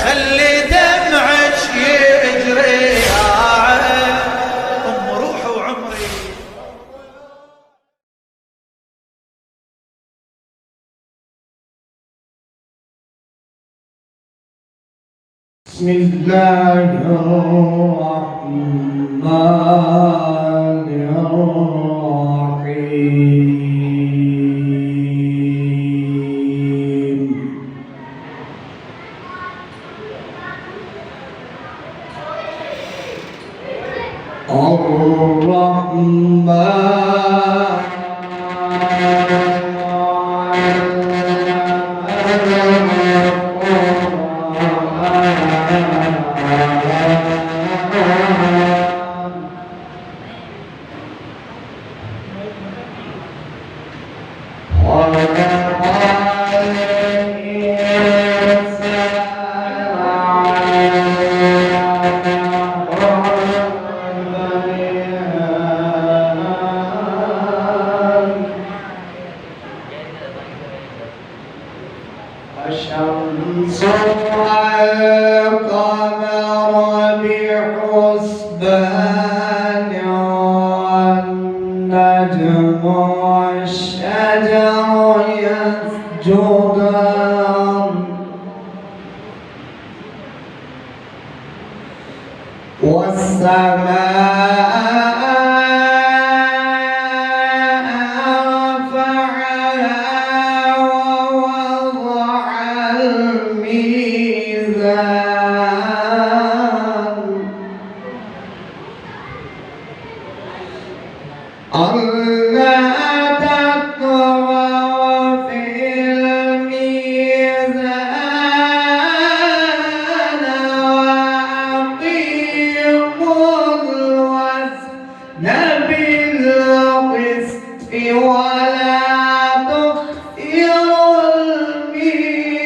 خلي دمعك يجري يا عين ام روحي وعمري. بسم الله الرحمن الرحيم. الشمس والقمر بحسبان والنجم والشجر يسجدان ألا تطغوا في الميزان وأقيموا الوزن بالقسط ولا تخسروا الميزان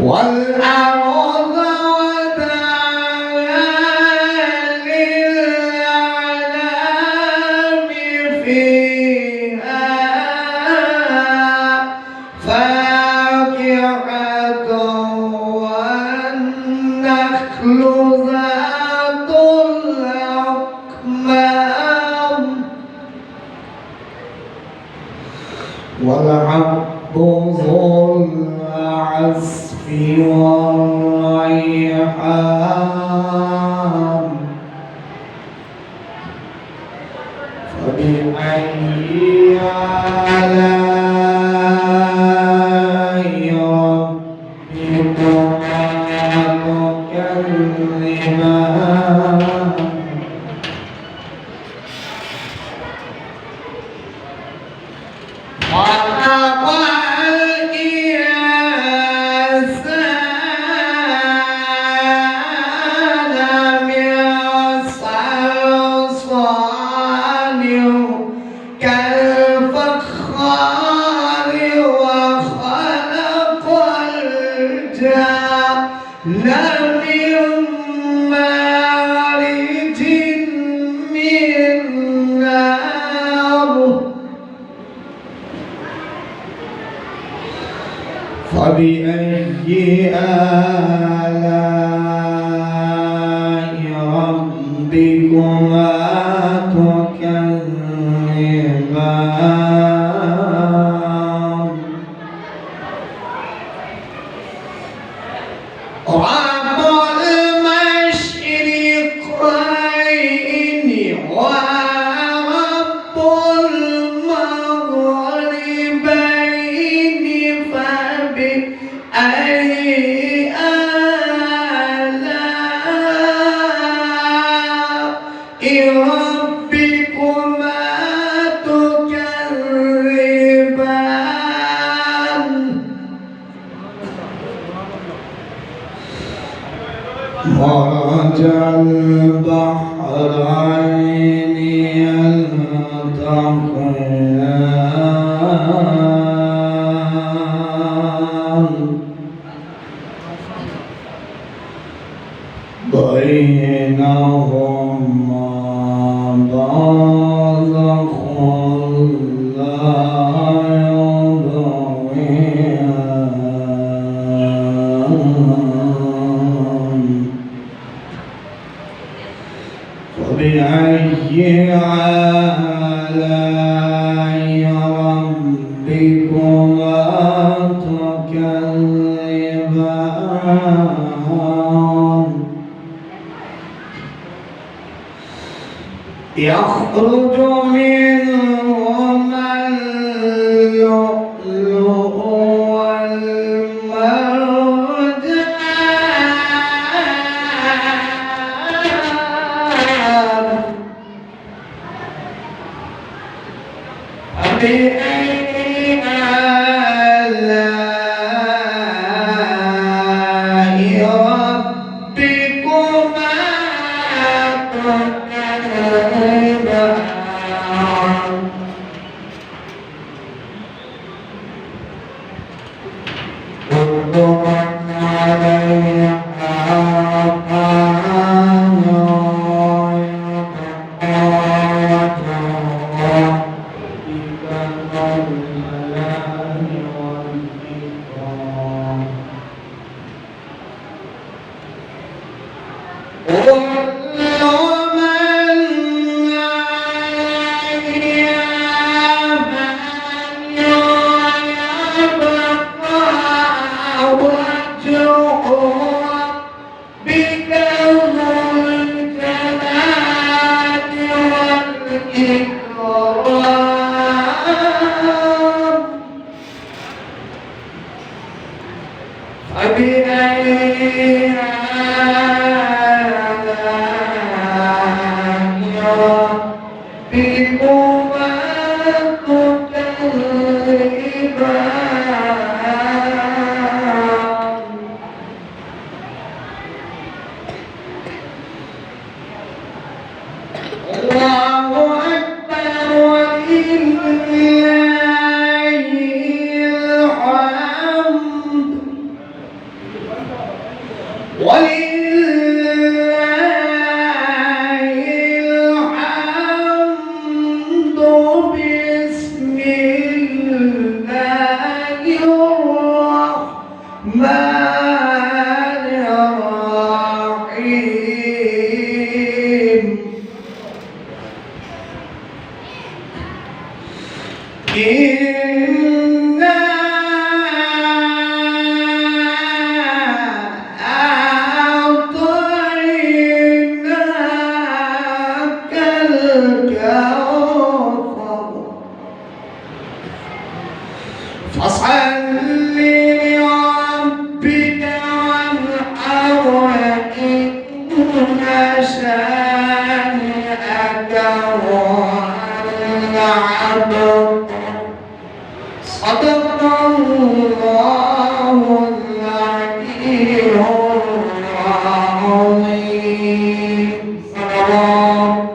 والأرض ذات الأكمام والعبد ذو العصف والريحان فبأي آلاء ربكما تكذبان خلق الإنسان من صلصال كالفخار وخلق الجان من مارج من نار فبأي آلاء ربكما تكذبان رب المشرقين ورب المغربين فبأي آلاء ربكما تكذبان مرج البحرين يلتقيان بينهما برزخ فبأي آلاء ربكما تكذبان يخرج منهما اللؤلؤ والمرجان فبأي آلاء ربكما تكذبان كل من عليها فان ويبقى وجه الجلال والإكرام كل من عليها فان ويبقى وجه ربك ذو الجلال والإكرام فبأي آلاء ربكما تكذبان الله أكبر ولله الحمد ولله الحمد بسم الله الرحمن الرحيم إنا أعطيناك الكوثر فصل لربك وانحر إن شانئك هو الأبتر صدق الله العلي العظيم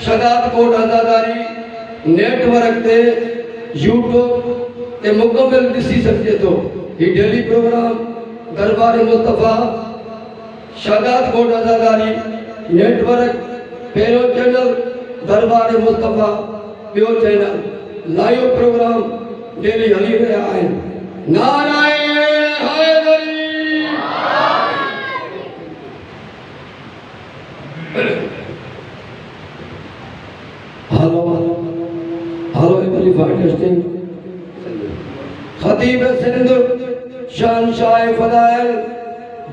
شگات کوٹ آزاداری نیٹ ورک تے یوٹیوب تے مکمل ڈسی سکتے تو یہ ڈیلی پروگرام دربار مصطفیٰ شگات کوٹ آزاداری نیٹ ورک پہلو چینل دربار مصطفیٰ بیو چینل لائیو پروگرام ڈیلی ہلی رہا ہے نعرہ حیدری ہلو خلیفہ ٹیسٹنگ خطیب سندھ شہنشاہ فضائل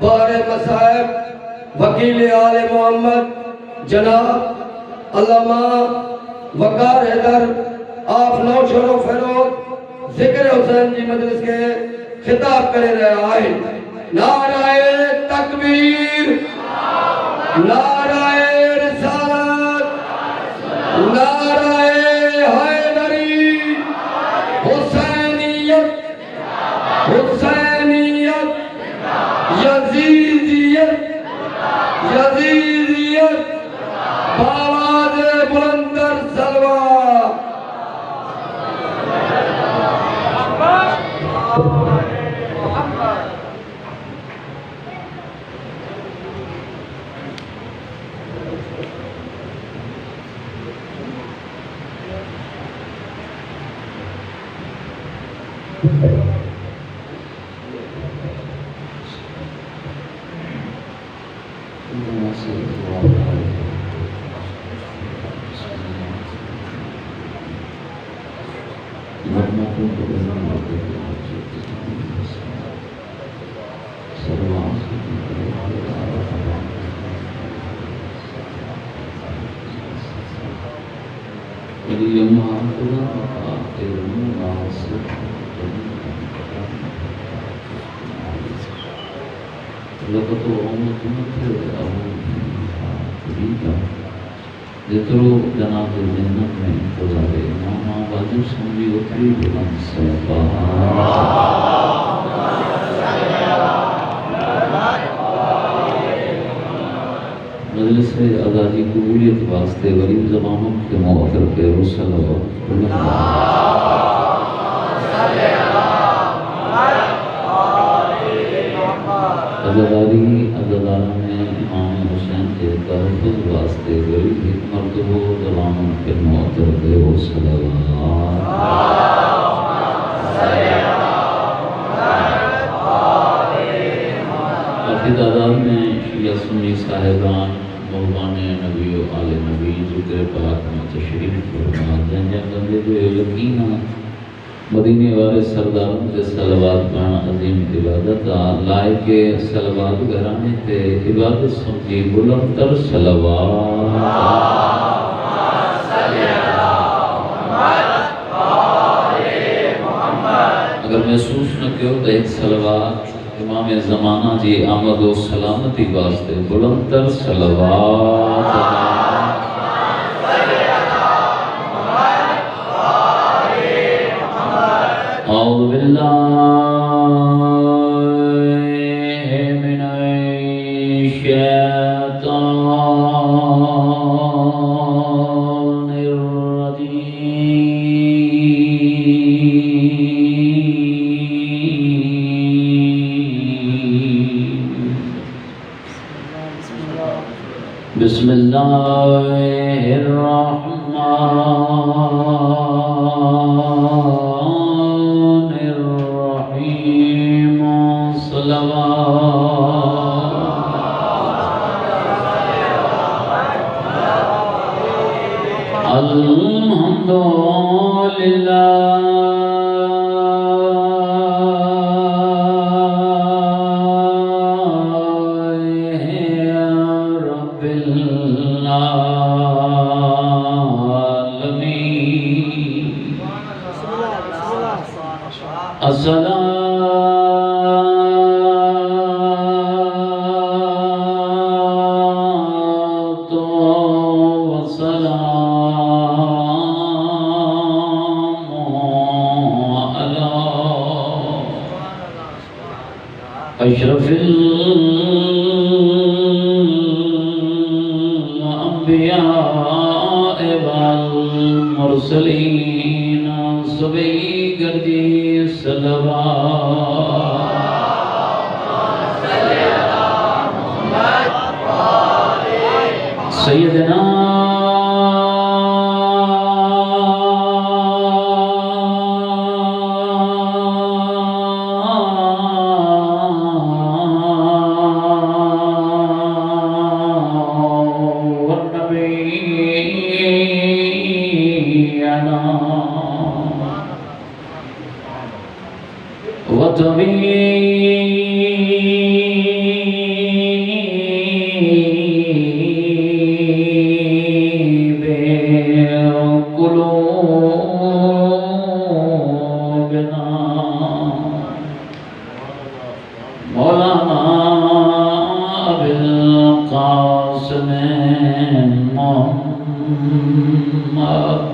بار مصائب وکیل آل محمد جناب علامہ وقار حیدر آپ نو شروع فیروز ذکر حسین جی مجلس کے خطاب کرے رہے آئے نعرہ تکبیر نعرہ رسالت نعرہ حیدری حسینیت حسینیت یزیدیت یزیدیت بآواز بلندر سلوہ جترو جناب جنت میں انتظار امام باجو سمجھی اتری بلند مجلس آزادی قبولیت واسطے غریب زبانوں کے موقر کے رسل عزاداری عزادارہ میں امام حسین کے تحفظ واسطے غریب ایک مرتبہ زبانوں کے موقر کے رسل کافی تعداد میں شیعہ سنی صاحبان مہمان نبی و آل نبی ذکر پاک میں تشریف فرما جنجا بندے جو یقینا مدینے والے سرداروں سے صلوات پڑھنا عظیم عبادت لائے کے صلوات گھرانے تے عبادت سمجھی بلند تر صلوات اگر محسوس نہ کیوں تو ایک صلوات امام زمانہ جی آمد و سلامتی واسطے بلند تر صلوات اعوذ باللہ من الشیطان الرجیم بسم اللہ الرحمن الرحیم الحمد للہ رب العالمین الصلاة والسلام على أشرف الأنبياء والمرسلين صبي گردی صلوات سیدنا مولانا ابوالقاسم محمد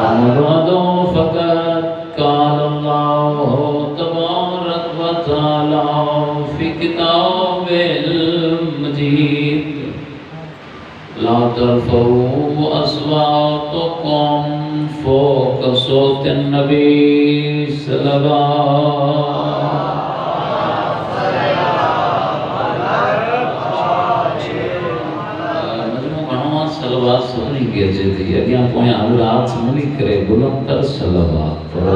امراض فقط قال الله تبارك وتعالى في كتاب المجيد لا ترفعوا أصواتكم فوق صوت النبي صلوات صلوات سونی کہتے تھے اگیاں کوئی حضرات سمجھ کرے بلند کر صلوات پڑھو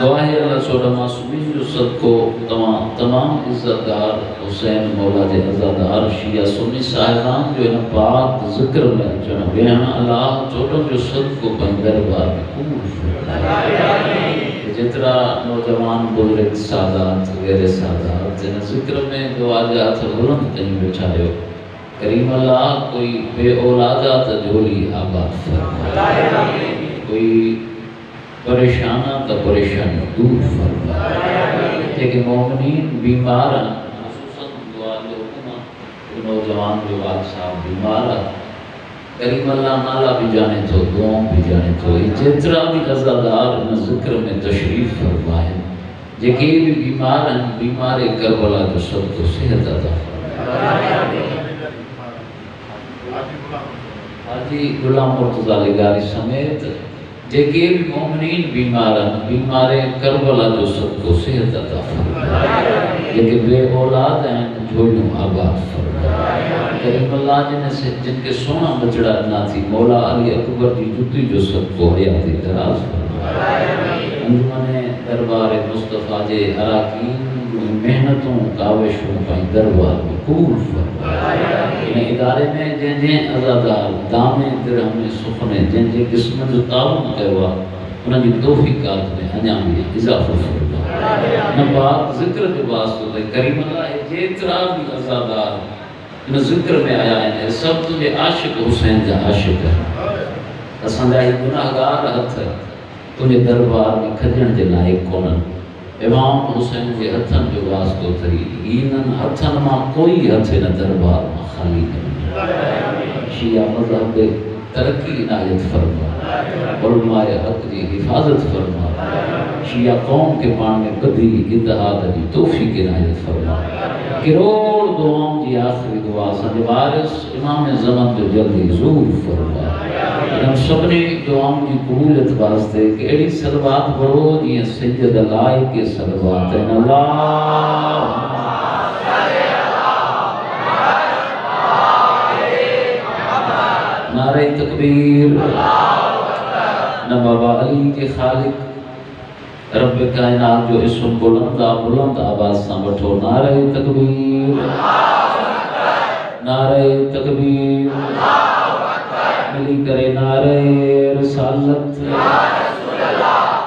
دعا ہے اللہ سوڑا معصومین جو صد کو تمام عزتدار حسین مولا دے عزتدار شیعہ سنی صاحبان جو ہے پاک ذکر میں جنہ بیان اللہ چوڑا جو صد کو بندر بار میں قبول فرمائے جترا نوجوان بزرگ سادات غیر سادات جنہ ذکر میں دعا جات بلند کہیں بچھائے کریم اللہ کوئی بے اولادات جولی آباد فرمائے کوئی پریشانہ تا پریشان دور فرمائے لیکن مومنین بیمار ہیں خصوصاً دعا جو حکمہ نوجوان جو بات صاحب بیمار ہیں کریم اللہ نالا بھی جانے تو دعاوں بھی جانے تو جترا بھی عزادار ان ذکر میں تشریف فرمائے جکی بھی بیمار ہیں بیمار کربلا جو سب کو صحت عطا فرمائے حاجی غلام مرتضی لگاری سمیت جکی بھی مومنین بیمار ہیں بیمار کربلا جو سب کو صحت عطا فرمائے لیکن بے اولاد ہیں جھوڑوں آباد فرمائے کریم اللہ جن کے سونا بچڑا نہ تھی مولا علی اکبر کی جتی جو سب کو حیاتی دراز فرمائے انجمن دربار مصطفیٰ جے اراکین محنتوں کاوشوں پائیں دربار میں قبول فرمائے انہیں ادارے میں جن جن عزادار دامے درہم سخنے جن جن قسم جو تعاون کروا انہیں جی توفیقات میں انجام بھی اضافہ فرمائے نبات ذکر جو واسطہ دے کریم اللہ جیترا بھی عزادار ان ذکر میں آیا ہے سب تجھے عاشق حسین جا عاشق ہے اساں دا گناہگار ہتھ تجھے دربار میں کھجن دے لائق کونن امام حسین جے ہتھن جو واسطو تری اینن ہتھن ماں کوئی ہتھ نہ دربار میں خالی نہیں شیعہ مذہب ترقی عنایت فرما علماء حق کی حفاظت فرما شیعہ قوم کے پان میں بدی اتحاد کی توفیق عنایت فرما کروڑ دعاؤں کی آخری دعا سنج وارث امام زمان جو جلدی ظہور فرما ہم سبنی دعاؤں کی قبولیت واسطے کہ ایڈی صلوات پڑھو یہ سید اللہ کے صلوات ہیں اللہ نعرہ تکبیر نہ بابا علی کے خالق رب کائنات جو اسم بلند آواز سامٹھو نعرہ تکبیر نعرہ تکبیر ملی کرے نعرہ رسالت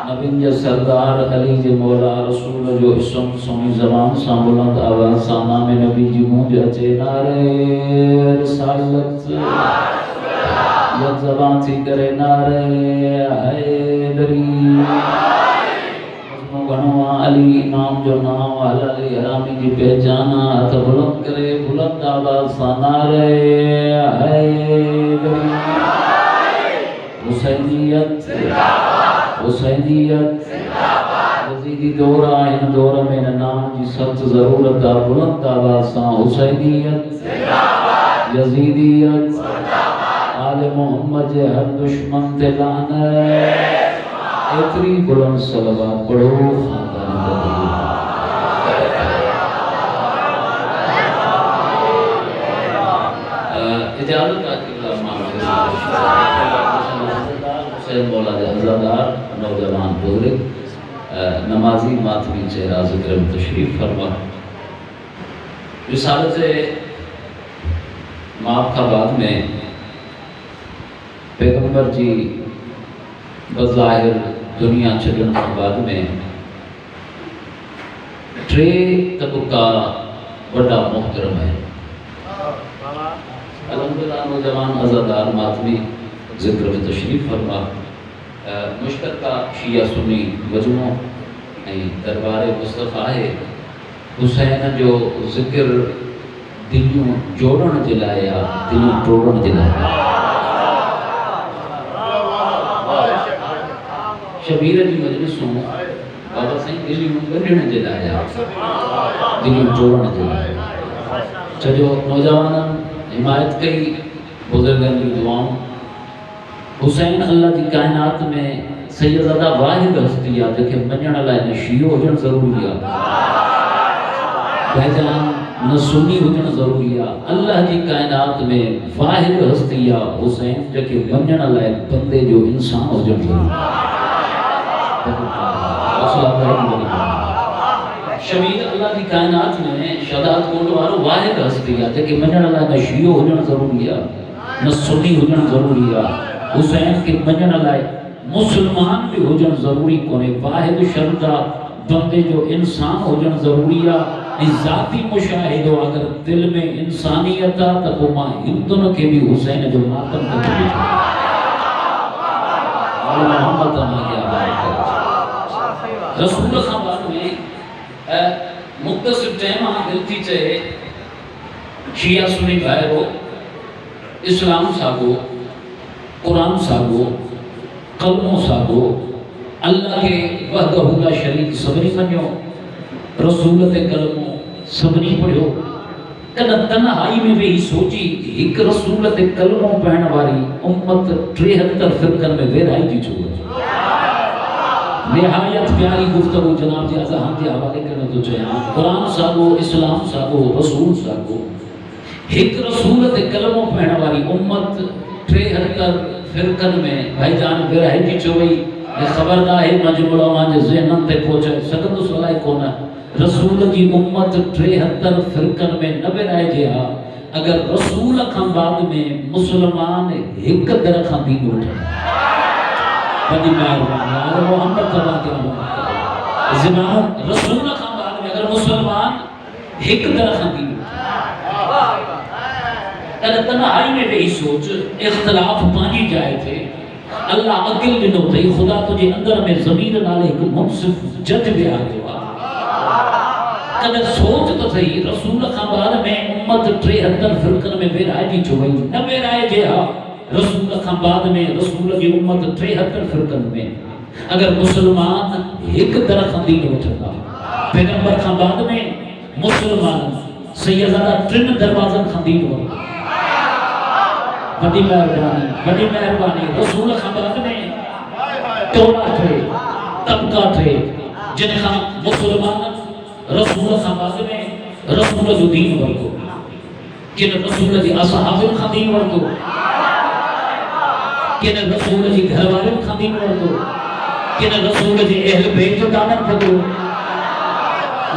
نبی سردار علی جے مولا رسول جو اسم سمی زمان سام بلند آواز سامنا میں نبی جی گونج اچے نعرہ رسالت یک زبان تھی کرے نعرہ حیدری مضمو گھنوا علی امام جو نام علی حرامی جی پہچانا ہتھ بلند کرے بلند آواز سا نعرہ حیدری حسینیت حسینیت یزیدی دورہ ان دورہ میں نام جی سخت ضرورت بلند آواز سان حسینیت یزیدیت آل محمد جے ہر دشمن تے لعنت اتری بلند صلوات پڑھو خاندان کو اجازت اللہ حسین مولا حضردار نوجوان بزرگ نمازی ماتمی چہرہ ذکر میں تشریف فرما رسالت ماپ کا بعد میں پیغمبر جی بظاہر دنیا چھڑن کے بعد میں ٹرے طبقہ بڑا محترم ہے الحمدللہ نوجوان عزادار ماتمی ذکر میں تشریف فرما مشترکہ شیعہ سنی مجموع دربار مصطفیٰ ہے حسین جو ذکر دلیوں جوڑن جلایا دلیوں ٹوڑن جلایا شبیر جی مجلسوں بابا سائیں دلیوں گنڈن جلایا دلیوں ٹوڑن جلایا چجو نوجوانن حمایت کئی بزرگان کی دعاؤں حسین اللہ کی کائنات میں سیدزادہ واحد ہستی ہے کہ منجن اللہ نے شیعہ ہوجن ضروری ہے بہجان نہ سنی ہوجن ضروری ہے اللہ کی کائنات میں واحد ہستی ہے حسین جو کہ منجن اللہ بندے جو انسان ہوجن ضروری ہے شبیر اللہ کی کائنات میں شہدات کوٹوارو واحد ہستی ہے جو کہ منجن اللہ نے شیعہ ہوجن ضروری ہے نہ سنی ہوجن ضروری ہے حسین کے منجن لائے مسلمان بھی ہو جن ضروری کونے واحد شرطہ بندے جو انسان ہو جن ضروری ہے ذاتی مشاہدہ اگر دل میں انسانیت ہے تو ماں ہندن کے بھی حسین جو ماتم کے بھی محمد آمہ کے آباد کرتا رسول خبر میں مقتصر ٹیمہ دلتی چاہے شیعہ سنی بھائرو اسلام ساگو قرآن ساگو قلموں ساگو اللہ کے وحدہ لا شریک سبنی منیو رسولت کلموں سبنی پڑھو کنا تنہائی میں بھی سوچی ایک رسولت کلموں پہنے والی امت 73 فرقن میں ویرائی جی چھوڑا نہایت پیاری گفتگو جناب جی ازہاں جی حوالے کرنے تو چاہیے قرآن ساگو اسلام ساگو رسول ساگو ایک رسولت کلموں پہنے والی امت 73 فرقن میں بھائی جان براہی کی چوئی خبردار ہے مجموعہ وہاں ذہنم تے پہنچے سکندو صلاحی کونا رسول کی امت 73 فرقن میں نہ برائی جہا اگر رسول کھان بعد میں مسلمان ایک درخان دین اٹھا بڑی مہربانی اگر محمد تبا کے محمد زمان رسول کھان بعد میں اگر مسلمان ایک درخان دین اٹھا اگر تنہائی میں بھی سوچ اختلاف پانی جائے تھے اللہ عقل بنو تھی خدا تجھے اندر میں ضمیر نالے ایک منصف جج بھی آگے ہوا اگر سوچ تو تھی رسول خبر میں امت 73 فرقن میں بیرائے جی چھوئی نہ بیرائے جی ہاں رسول خبر میں رسول کی امت 73 فرقن میں اگر مسلمان ایک درخت دین اٹھتا پیغمبر خبر میں مسلمان سیدہ ترن دروازن خندین ہوتا بڑی مہربانی رسول خبرات میں ٹولا تھے طبقہ تھے جن کا مسلمان رسول خبرات میں رسول جو دین ورکو کن رسول جی اصحاب خدین ورکو کن رسول جی گھر والے خدین ورکو کن رسول جی اہل بیت جو دانت پھدو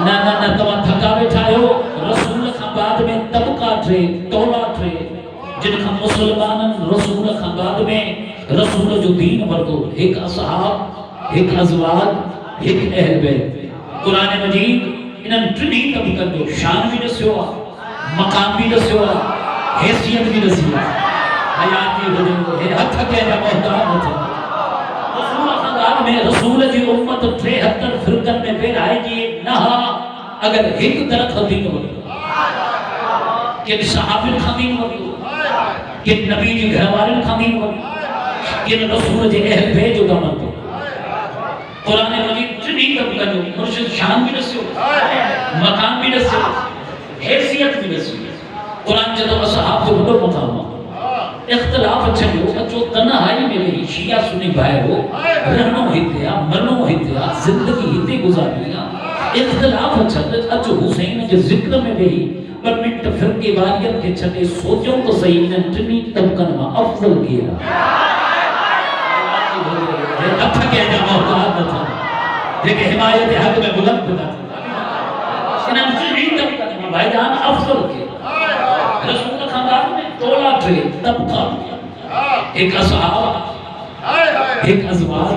نہ تمہاں تھکا بیٹھائے ہو رسول خبرات میں طبقہ تھے ٹولا تھے جن کا مسلمان رسول خبرات میں رسول جو دین وردو ایک اصحاب ایک ازواج ایک اہل بیت قرآن مجید انہاں ٹرنی طبقہ جو شان بھی دسیوا مقام بھی دسیوا حیثیت بھی دسیوا حیاتی وجہ ہے ہتھ کے جا محترم ہوتا رسول خبرات میں رسول جی امت 73 فرقن میں پھر آئے جی نہا اگر ایک درخت دین وردو کہ صحابی خدین وردو کہ نبی جی گھر والے خامین ہو کہ رسول جی اہل بیت جو دامن تو مقام بھی دسو حیثیت بھی دسو قرآن جدو اصحاب جو بڑو مقام اختلاف چھڑیو اچھو تنہائی میں بھی شیعہ سنی باہر ہو رہنو ہتیا مرنو ہتیا زندگی ہتی گزاریا اختلاف چھڑ اچھو حسین جو ذکر میں بھی پر منٹ فرقی واریت کے چھڑے سوچوں تو صحیح نے ٹنی طبقن میں افضل کیا اب تھا کہ جب محتاط نہ تھا دیکھیں حمایت حق میں بلند بنا انہاں ٹنی طبقن میں بھائی جان افضل کیا رسول خاندان میں تولا تھے طبقہ ایک اصحاب ایک ازواج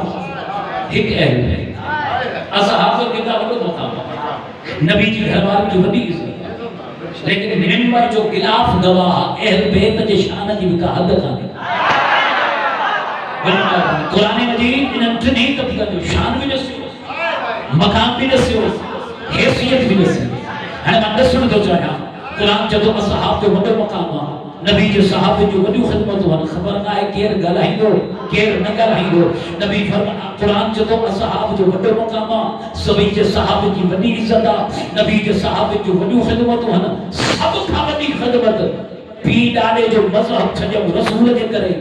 ایک اہل بیت اصحاب کو کتنا بڑا مقام نبی جی گھر والوں کی بڑی عزت لیکن ممبر جو خلاف گواہ اہل بیت کے شان جی بھی کا حد کھانے قرآن مجید ان انتنی طبقہ جو شان بھی نسیو مقام بھی نسیو حیثیت بھی نسیو ہمیں مندر سن دو چاہیا قرآن جدو اصحاب جو بڑے مقام نبی جو صحابہ جو بڑی خدمت ہوا خبر نہ ہے کیر گلائیں دو کیر نہ گلائیں دو نبی فرمانا قرآن جدو اصحاب جو بڑے مقام سبھی جو صحابہ کی بڑی عزت نبی جو صحابہ جو بڑی خدمت ہوا سب کا بڑی خدمت پی ڈالے جو مذہب چھجو رسول کے کرے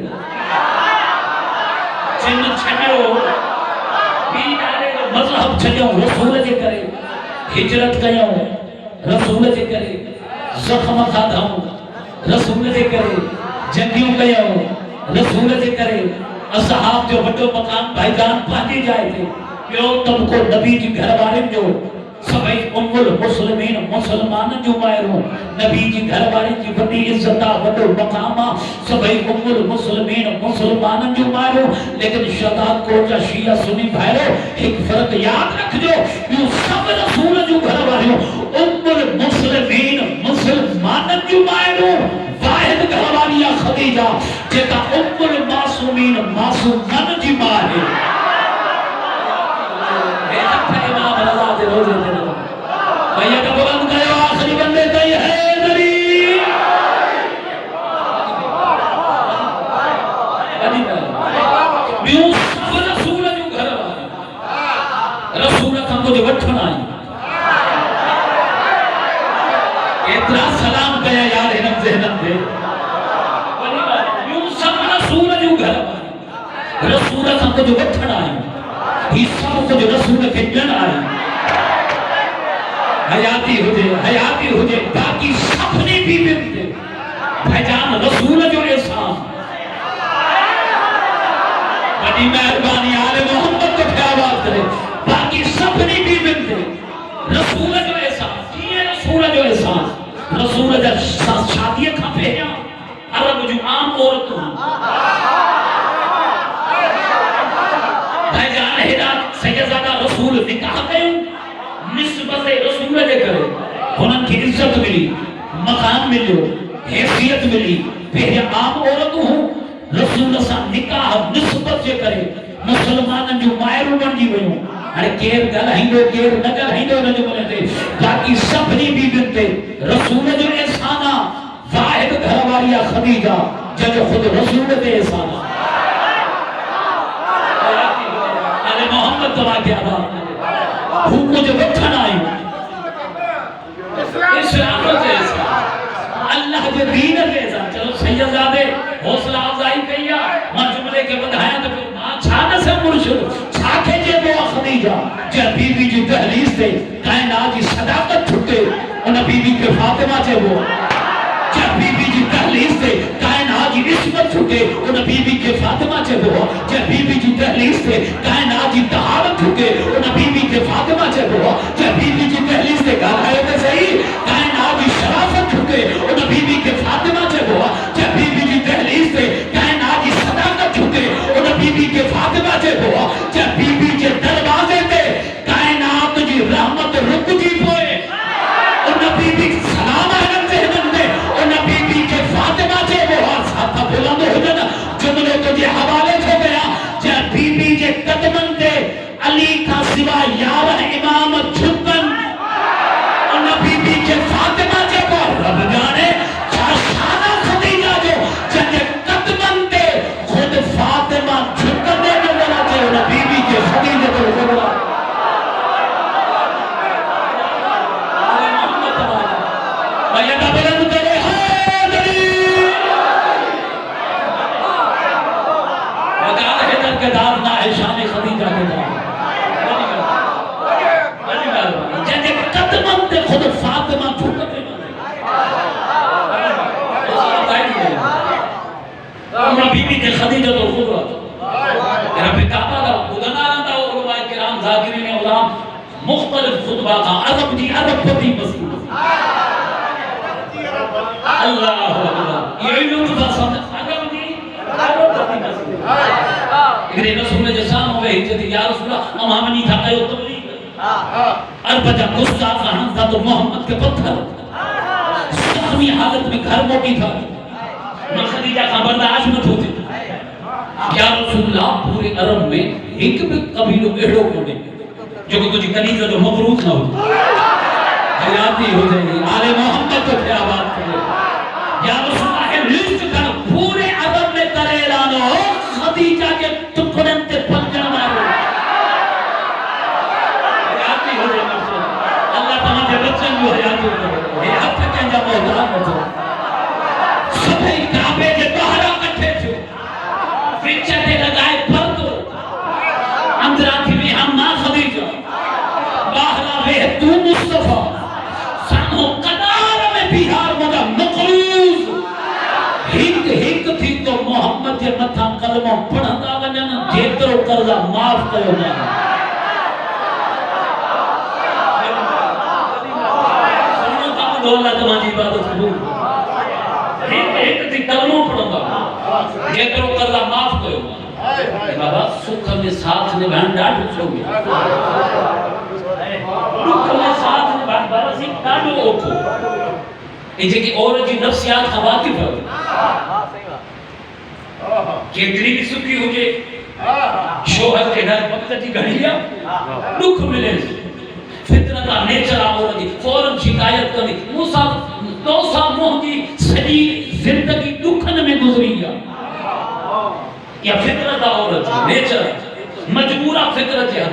چن چھجو پی ڈالے جو مذہب چھجو رسول کے کرے ہجرت کیوں رسول کے کرے زخم کھاتا ہوں رسول دے کرے جنگیوں کہو رسول دے کرے اصحاب جو بڑو مقام بھائی جان پانے جائے تھے پیو تم کو نبی جی گھر والے جو سبھی ام المسلمین مسلمان جو مائروں نبی جی گھر والے کی بڑی عزتہ بڑو مقامہ سبھی ام المسلمین مسلمان جو مائروں لیکن شداد کو جا شیعہ سنی بھائروں ایک فرق یاد رکھ جو یوں سب رسول جو گھر والے ام المسلمین مسلمان جو مائروں واحد گھر والی خدیجہ جیتا ام المعصومین معصومان جی مائروں امام رضا دے روزے دے بھئیہ کا بلند کرے آخری بندے تے ہے نبی بیوں سب رسول جو گھر والے رسول ہم کو جو وٹھن آئی اتنا سلام کیا یار انم ذہنم دے بیوں سب رسول جو گھر والے رسول ہم کو جو وٹھن آئی ہی سب کو جو رسول کے جن آئی حیاتی ہو جائے باقی سپنے بھی ملتے بھجان رسول جو احسان بڑی مہربانی آل محمد کو خیابات کرے باقی سپنے بھی ملتے رسول جو احسان یہ رسول جو احسان رسول جو شادیہ کھپے ہیں عرب جو عام عورتوں بھجان ہدایت سیدزادہ رسول نکاح گئے نسبت رسول دے کرے انہوں کی عزت ملی مقام ملیو حیثیت ملی پہلے عام عورت ہوں رسول سے نکاح نسبت سے کرے مسلمان جو مائروں بن جی ویوں ارے کیر گل ہیندو کیر نگل ہیندو نہ جو بنے دے باقی سبنی بھی بنتے رسول جو احسانہ واحد گھر والی خدیجہ جو خود رسول دے احسانہ ارے محمد دعا کیا بات ہوں کو جو بٹھن آئی اسلام سے اللہ کے دین کے چلو سیدزادے حوصلہ افزائی کیا ماں جملے کے بدھایا تو ماں چھانا سے مرشد چھاکے جے وہ خدیجہ جب بی بی جی دہلیز دے کائنات جی صداقت چھٹے انہ بی بی کے فاطمہ سے وہ جب بی بی جی دہلیز دے کائنات جی عصمت چھٹے انہ بی بی کے فاطمہ سے وہ جب بی بی جی دہلیز دے کائنات جی طہارت چھٹے انہ بی بی کے فاطمہ سے وہ جب بی بی جی دہلیز دے گھر میں صحیح کائنات جی شرافت چھٹے انہ بی بی کے فاطمہ سے وہ جب بی بی جی دہلیز دے کائنات جی صداقت چھٹے انہ بی بی کے فاطمہ سے وہ جب بی بی کے دروازے دے کائنات جی رحمت رک جی پوئے انہ بی بی سلام احمد ذہنم دے انہ بی بی کے فاطمہ سے وہ ساتھا بلند ہو جانا جملے تو جی حوالے سے گیا جب بی بی جے قدمن دے علی کا سوا یارہ امامت چھکن انہ بی بی کے فاطمہ سے وہ رب جانے شانہ خدیجہ جو جنگ قدمن دے خود فاطمہ چھکن دے نظر آتے انہ بی بی کے خدیجہ تو ذاکرین علام مختلف خطبہ کا عرب جی عرب پتی مسئول اللہ اکبر یہ لوگ سمجھ عرب جی عرب پتی مسئول اگر رسول جسام ہوئے حجت یا رسول اللہ امامنی تھا قیو تبلیغ عرب جا گستاخ ہم تھا تو محمد کے پتھر سخمی حالت میں گھر موٹی تھا میں خدیجہ کا برداشت مت ہوتے یا رسول اللہ پورے عرب میں ایک بھی قبیلوں ایڑوں کونے جو کہ تجھے کنیزہ جو مبروک نہ ہو حیاتی ہو جائے گی آل محمد کو کیا بات کرے یا رسول اللہ لسٹ کر پورے عرب میں کرے اعلان ہو خدیجہ کے ٹکڑن تے پنجر مارو حیاتی ہو جائے گی اللہ تعالیٰ کے بچن جو حیاتی ہو جائے گی یہ حد تک انجا محترم کرتا سبھی کعبے کے باہرہ کٹھے چھو فرچتے لگائے پردو اندرہ تھی بھی ہم ماں خدیجہ باہرہ وے تو مصطفیٰ سانو قدار میں بیہار مجھا مقروض ہک تھی تو محمد کے متھا کلمہ پڑھتا ونجانا جیترو قرضہ معاف کرو جانا سانو کا دولت ماجی عبادت قبول ایک تھی کلموں پڑھتا جیترو قرضہ معاف کرو بابا سکھ میں ساتھ نبھان ڈاڑھ چھو گیا دکھ میں ساتھ نبھان بابا سی ڈاڑھو اوکھو انجھے کی اور جی نفسیات کا واقف ہے کیتری بھی سکھی ہو جائے شوہر کے گھر وقت کی گھڑیا دکھ ملے فطرت نیچر اور جی فوراں شکایت کرنی موسیٰ دوسا مہنگی سجی زندگی دکھن میں گزری یا فطرت عورت نیچر مجبورہ فطرت ہے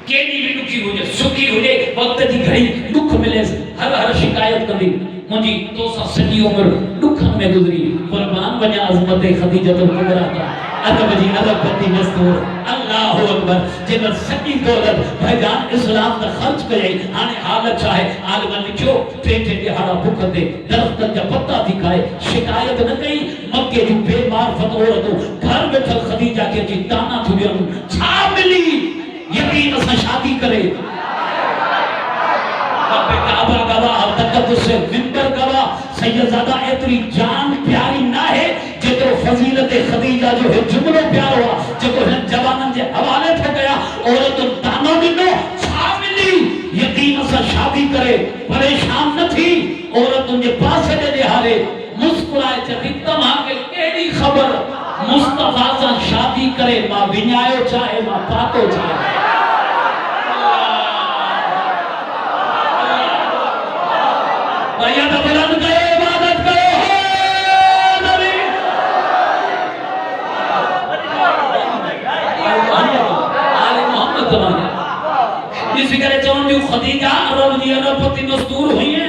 کیلی بھی دکھی ہو جائے سکھی ہو جائے وقت کی گھڑی دکھ ملے ہر شکایت کری مجھے تو سا سجی عمر دکھن میں گزری قربان بنیا عظمت خدیجہ الکبریٰ کا عدب جی عدب پتی مستور اللہ اکبر جنر سجی دولت بھائی جان اسلام کا خرچ کرے آنے حالت چاہے عالمان لکھو پیٹے دہاڑا بکر دے درختن جا پتہ دکھائے شکایت نہ کئی مکے جو بے معرفت عورتوں گھر بیٹھل خدیجہ کے جی تانا تھوڑی چھا ملی یقین اسا شادی کرے رب کعبہ گواہ تقدس سے منبر گواہ سیدزادہ اتری جان پیاری نہ ہے جتو فضیلت خدیجہ جو ہے جملوں پیار ہوا جتو ہے جوانن جے حوالے تھا گیا عورت دانوں دنوں چھا ملی یقین اسا شادی کرے پریشان نہ تھی عورت ان کے پاس دے دے ہارے مسکرائے چاہی تمہاں کے کیڑی خبر مصطفیٰ سے شادی کرے ماں بنیائیو چاہے ماں پاتو چاہے بھائیہ بلند کرو عبادت کرو نبی آل محمد زمانے اس فکرے چون جو خدیجہ عرب دی عرب پتی مستور ہوئی ہیں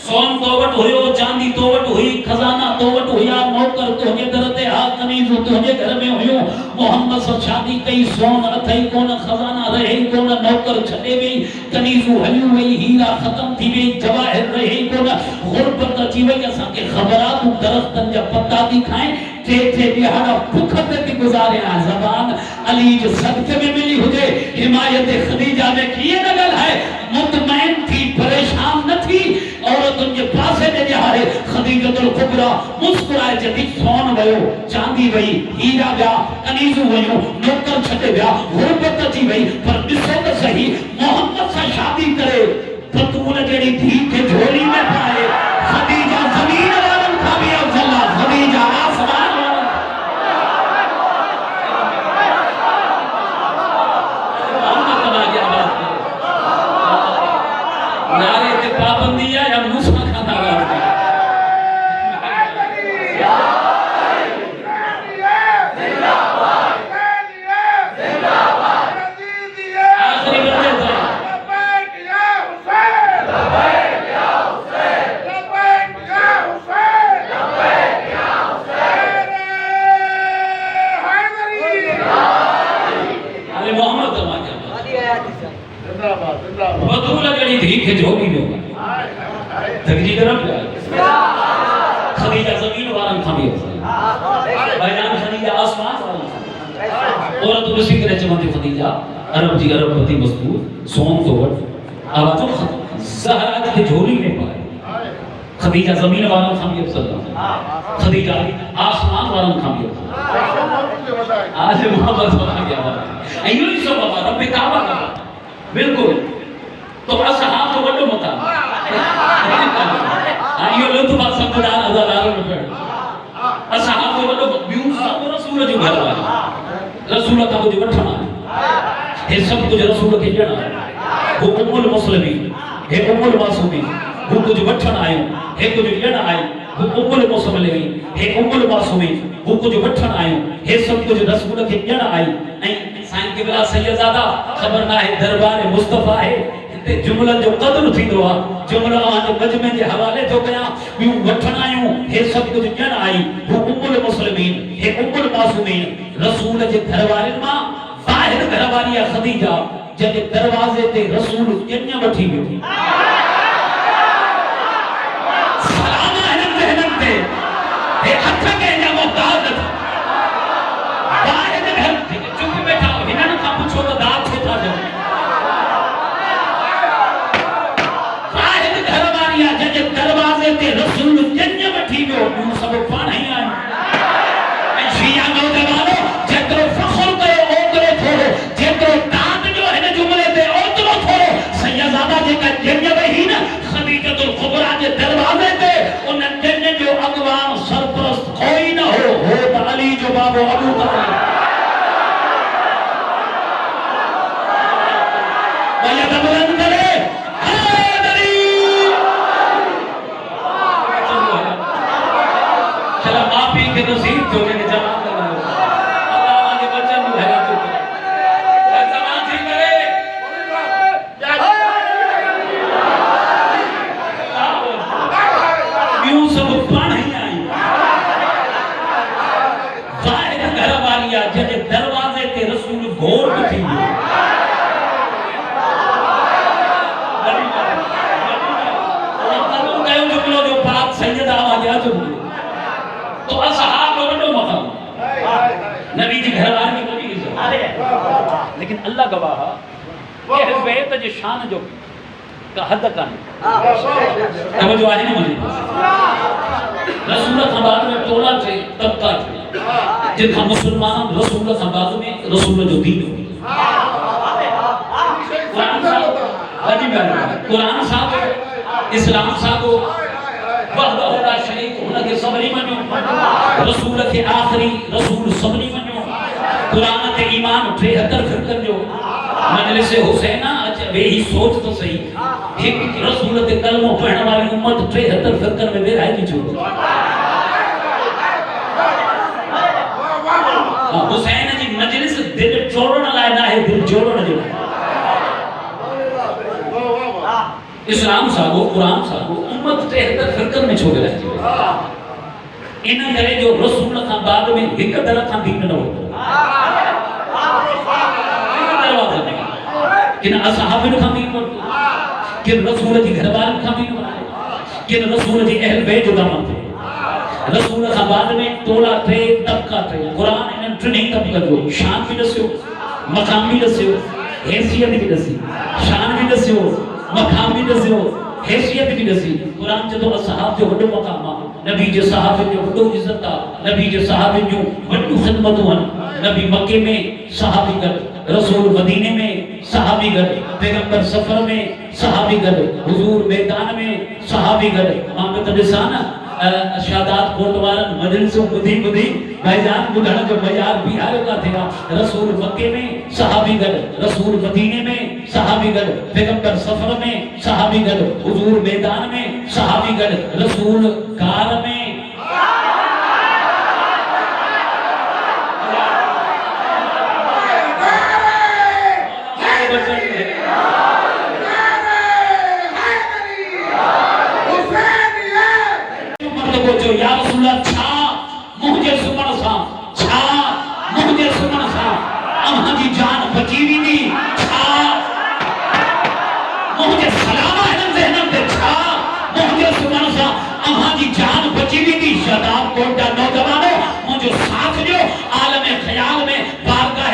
سون توبت ہوئی چاندی توبت ہوئی خزانہ توبت ہوئی نوکر تو ہجے درتے ہاں کنیز تو ہجے گھر میں ہوئی محمد سے شادی کئی سون اتھائی کون خزانہ رہے کون نوکر چھڑے بھی کنیزو ہلیو وئی ہیرا ختم تھی بھی جواہر رہے کون غربت اچھی وئی ایسا کہ خبرات درختن جب پتہ دکھائیں ٹھے دیہارا پکھتے تھی گزارے ہیں زبان علی جو صدقے میں ملی ہوئے حمایت خدیجہ میں کیے نگل ہے مطمئن تھی پریشان نہ تھی عورت ان کے پاسے دے جہارے خدیجہ الکبریٰ مسکرائے جدید سون ویو چاندی وئی ہیرا بیا کنیزو ویو نوکر چھٹے بیا غربت اچھی وئی پر نسو تو صحیح محمد سے شادی کرے پتول جڑی تھی کہ جھولی میں پائے خدیجہ زمین والن تھا بھی افضلہ خدیجہ آسمان نعرے تے پابندی ہے یا موسیٰ کا نعرہ ہے آخری بندے تھے علی محمد تماجہ بدولہ جڑی دھی کے جھولی میں ہوگا تکجی کرم جائے خدیجہ زمین وارن تھا بھی بھائی جان خدیجہ آسمان وارن تھا عورت رسی کرے چمندی خدیجہ عرب جی عرب پتی مضبوط سون تو وٹ آوازوں زہرا کی جھولی میں پائے خدیجہ زمین والوں خامیب صلی اللہ خدیجہ آسمان والوں خامیب آج محمد صلی اللہ علیہ وسلم ایو ہی سب بابا رب کعبہ کا بالکل تو اصحاب تو بڑو مقام ایو لطف سمجھدار ازالار روپے اصحاب تو بڑو بیون سب رسول جو گھر والے رسول کا جو وٹھنا ہے سب کچھ رسول کے جڑا وہ ام المسلمین ہے ام المعصومین وہ کچھ وٹھن آئے ہے کچھ جڑا آئے وہ ام المسلمین ہے ام المعصومین وہ کچھ وٹھن آئے ہے سب کچھ رسول کے جڑا آئے سائن کے بلا سیدزادہ خبر نہ ہے دربار مصطفیٰ ہے جملہ جو قدر تھی دعا جملہ آج مجمع کے حوالے تو گیا بیوں وٹھن آئیوں ہے سب کچھ جن آئی وہ ام المسلمین ہے ام المعصومین رسول کے گھروارے ماں باہر گھرواری خدیجہ جب دروازے تے رسول جنیا بٹھی ہوئی سلام اہلن ذہنن تے ہے ہتھا کہنیا محتاج باہر گھر چپ بیٹھا ہنن کا پوچھو تو داد چھوٹا جب جب دروازے تے رسول جنیا بٹھی میں ہوں سب پان ہی آئے شیعہ نوجوانوں جترو فخر کرو اوترو تھوڑو جترو داد جو ہے جملے تے اوترو تھوڑو سیدزادہ جے کا جنیا بہی نا خدیجۃ الکبریٰ جے دروازے تے انہیں جنیا جو اگوان سرپرست کوئی نہ ہو علی جو بابو ابو طالب وَيَدَ بلند کرے کہ نصیب جو کہ جوان کرنا ہے اللہ آنے بچن جو ہے زمان تھی کرے بیوں سب پڑھ ہی آئی ظاہر گھر والیا جب دروازے تے رسول گھوڑ تھی جو پاک سید آواز آ جو تو اصحاب کو بڑو مقام نبی جی گھر والے کی بڑی عزت لیکن اللہ گواہ اہل بیت جو شان جو کا حد کان توجہ ہے نہیں مجھے رسول اللہ بعد میں تولا تھے طبقہ تھے جن کا مسلمان رسول اللہ بعد میں رسول جو دین ہوئی قرآن صاحب اسلام صاحب وحدہ اللہ شریک انہاں کے صبری منو رسول کے آخری رسول صبری منو قرآن تے ایمان 73 فرقن جو مجلس حسینہ بے ہی سوچ تو صحیح ایک رسول تے کلمہ پڑھنے والی امت 73 فرقن میں بے رائے کی چھوڑ حسین جی مجلس دل چوڑن لائے نہ ہے دل جوڑن جو اسلام صاحب قرآن صاحب امت 73 فرقن میں چھوڑے رہتی ہے انہاں کرے جو رسول کا بعد میں ایک طرح کا دین نہ ہوتا کن اصحاب نے دین ہوتا کن رسول کی گھر والے کا دین ہوتا کن رسول کی اہل بیت جو دامن تھے رسول کا بعد میں تولا تھے طبقہ تھے قرآن انہاں ٹریننگ طبقہ جو شان بھی دسیو مقام بھی دسیو حیثیت بھی دسی شان بھی دسیو مقام بھی دسیو حیثیت بھی دسی قرآن جو اصحاب جو وڈو مقام نبی جو صحابہ جو وڈو عزت نبی جو صحابہ جو وڈو خدمت نبی مکے میں صحابی گھر رسول مدینے میں صحابی گھر پیغمبر سفر میں صحابی گھر حضور میدان میں صحابی گھر محمد رسانہ شادات کوٹوارن مجلسوں بدھی بدھی بھائی جان بدھنا جو بیار بیار کا تھا رسول مکے میں صحابی گھر رسول مدینے میں صحابی گھر پیغمبر سفر میں صحابی گھر حضور میدان میں صحابی گھر رسول کار میں جو یا رسول اللہ چھا مجھے سمن سا چھا مجھے سمن سا امہاں جی جان بچی بھی نہیں چھا مجھے سلام اہلن ذہنم دے چھا مجھے سمن سا امہاں جی جان بچی بھی نہیں شداب کوٹا نوجوانوں مجھے ساتھ جو عالم خیال میں بارگاہ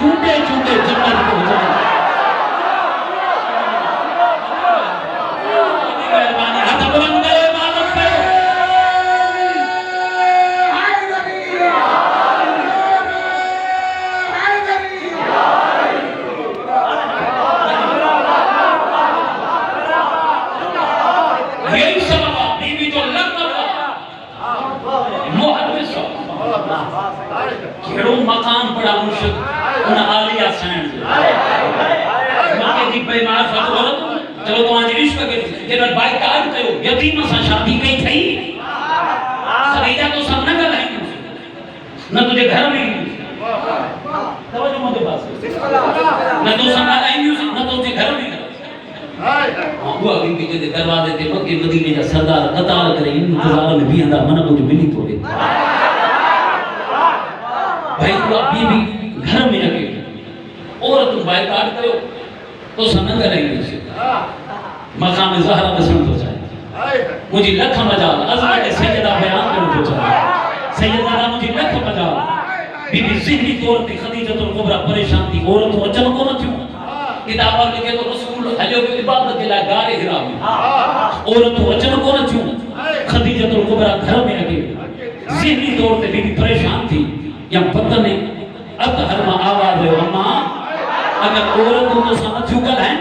چونڈے چونڈے جنت پہنچائیں. مہربانی ہاتھ بلند کرو عبادت کرو. یہی سبب بی بی جو لقب محدث کیڑو مقام پڑا مرشد ان عالیہ سین ماں کی بے معرفت غلط چلو تو آج عشق کے جنر بائی کارڈ کہو یتیم سا شادی کئی تھی سریجہ تو سب نہ گل ہے نہ تجھے گھر میں توجہ مجھے پاس نہ تو سنگال آئی میوزک نہ تو تجھے گھر میں وہ ابھی پیچھے دے دروازے تے مکے مدینے کا سردار قطار کرے انتظار میں بھی اندر منہ کچھ ملی تو دے بھائی تو ابھی بھی گھر میں رکھے اور تم بائی کارڈ کرو تو سنگ رہیں گے مقام زہرہ بسن تو چاہے مجھے لکھ مجال عظمت سیدہ بیان کرو تو چاہے سیدہ مجھے لکھ مجال بی بی ذہنی طور تے خدیجۃ الکبریٰ پریشان تھی عورت و اچن کو نہ تھیوں کتابہ لکھے تو رسول حلیو کی عبادت کے لئے گارے حرام میں عورت و اچن کو نہ تھیوں خدیجۃ الکبریٰ گھر میں آگے ذہنی طور تے بی بی پریشان تھی یا پتہ نہیں اب ہر ماں آواز ہے اماں اگر عورت تو سمجھو گل ہے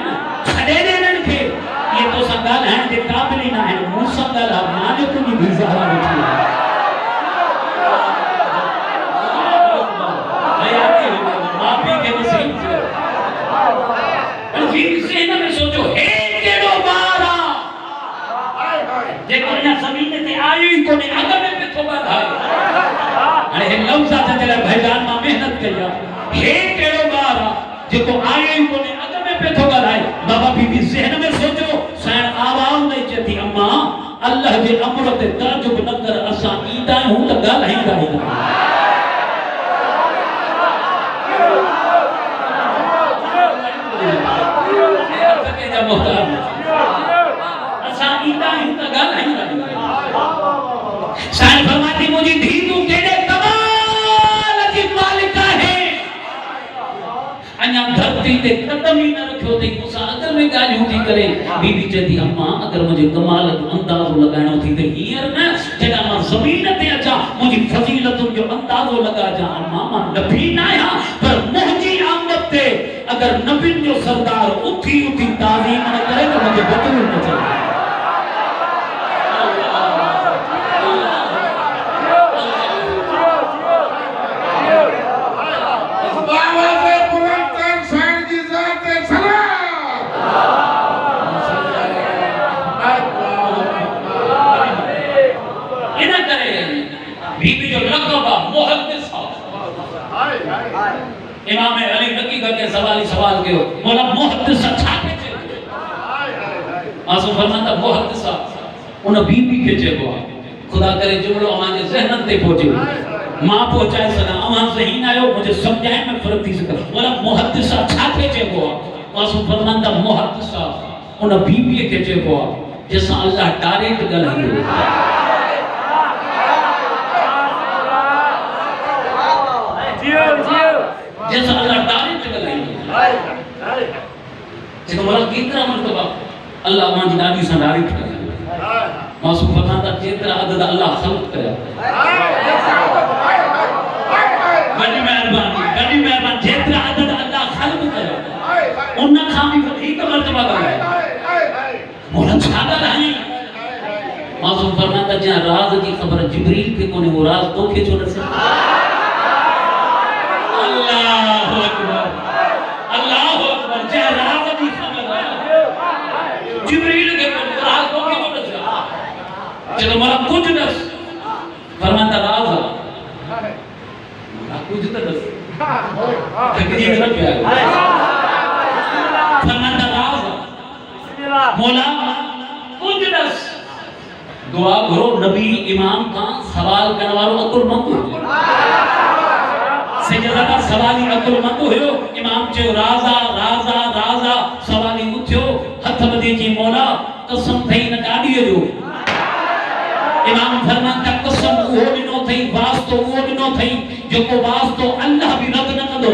کھڑے دینن کے یہ تو سنگال ہیں کہ قابلی نہ ہے موسنگال ہے ماں جو تمہیں بھی زہرہ بیٹھی ہے معافی کے نصیب سے پھر ذہن میں سوچو ہے کیڑو بارا جے کوئی نہ زمین تے آئی کو نے اگر میں پہ تھوبا دھائے ارے لفظ آتا چلا بھائی جان ماں محنت کیا ہے کیڑو بارا جے کو آئی کو نے اگر میں پہ تھوبا دھائے بابا بی بی ذہن میں سوچو سین آواز نہیں چاہتی اماں اللہ جے امرت تعجب نہ کر اساں ایدائیں ہوں تو گل ہیں گا ہی محترم اساں ایدائیں ہوں تو گل ہیں گا سین فرماتی مجھے دھی تو کیڑے کمال کی مالکہ ہے انیا دھرتی تے قدم ہی نہ رکھو تے موسیٰ اگر میں گالیوں تھی کرے بی بی چہتی اماں اگر مجھے کمالت اندازو لگائنو تھی تے ہیر نا جگہ ماں زمین تے اچھا مجھے فضیلت جو اندازو لگا جا اماں ماں نبی نہ ہے پر مہجی آمد تے اگر نبی جو سردار اٹھی اٹھی تعظیم نہ کرے تو مجھے بطور نہ چاہے امام علی نکی کر کے سوال کیوں مولا محدث اچھا کہتے آسو فرماتا محدث انہا بی بی کہتے گوا خدا کرے جملو ہمارے ذہنت تے پہنچے ماں پہنچائے سنا ہمان ذہین آئے ہو مجھے سمجھائے میں فرق تھی سکر مولا محدث اچھا کہتے گوا آسو فرماتا محدث انہا بی بی کہتے گوا جیسا اللہ ڈائریکٹ گل ہے جیسا اللہ ڈائریکٹ گل ہے جیسا مولا کتنا مرتبہ اللہ وہاں جنادی سے ڈائریکٹ گل ہے معصوم فرماتا جتنا عدد اللہ خلق کریا بڑی مہربان جتنا عدد اللہ خلق کریا انہا خامی فتحی کا مرتبہ گل ہے مولا چھاگا رہی معصوم فرماتا جہاں راز کی خبر جبریل کے کونے وہ راز تو کھے چھوڑا سے اللہ اکبر جہاں راز کی خبر جبریل کے کونے وہ راز تو کھے چھوڑا سے چلو مولا کچھ دس فرماتا راز مولا کچھ دس تکریہ کرنا کیا فرماتا راز مولا کچھ دس دعا کرو نبی امام کا سوال کرنے والوں اکل مندو سجدہ کا سوالی اکل مندو ہے امام چو رازا سوالی اٹھو ہتھ بدی کی مولا قسم تھی نکاڑی جو امام فرمان کا قسم اوڑنو تھی واسطو اوڑنو تھی جو کو واسطو اللہ بھی رد نہ دو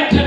8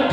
8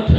8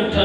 8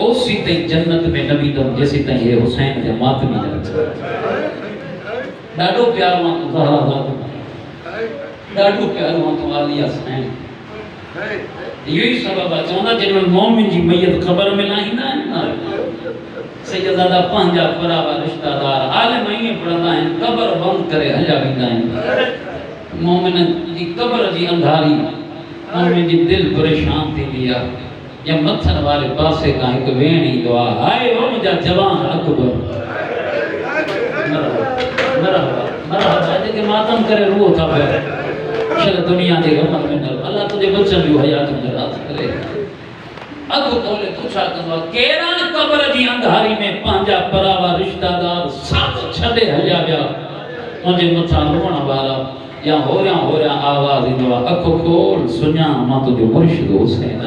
اسی تئی جنت میں نبی دم جیسی تئی ہے حسین جا ماتمی جا ڈاڈو پیار وہاں تو زہرا ذات ڈاڈو پیار وہاں تو عالی حسین یہی سبب ہے چاہتا جن میں مومن جی میت خبر میں نہیں نا سیدزادہ پانجا پراوا رشتہ دار عالم آئیے پڑھتا ہے قبر بند کرے ہجا بھی دائیں مومن جی قبر جی اندھاری مومن جی دل پریشان تھی لیا یا متھن والے پاسے کا ایک وینی دعا آئے ہو مجھا جوان اکبر مرحبا جے ماتم کرے روح تھا پہ شل دنیا دے غمت میں نر اللہ تجھے بچن بھی حیات میں رات کرے اگو بولے پوچھا کنوا کیران قبر جی اندھاری میں پانجا پراوا رشتہ دار ساتھ چھڑے حجا بیا مجھے متھا رونا والا یا ہو رہا آواز انوا اکو کھول سنیا ماں تجھے مرشد حسین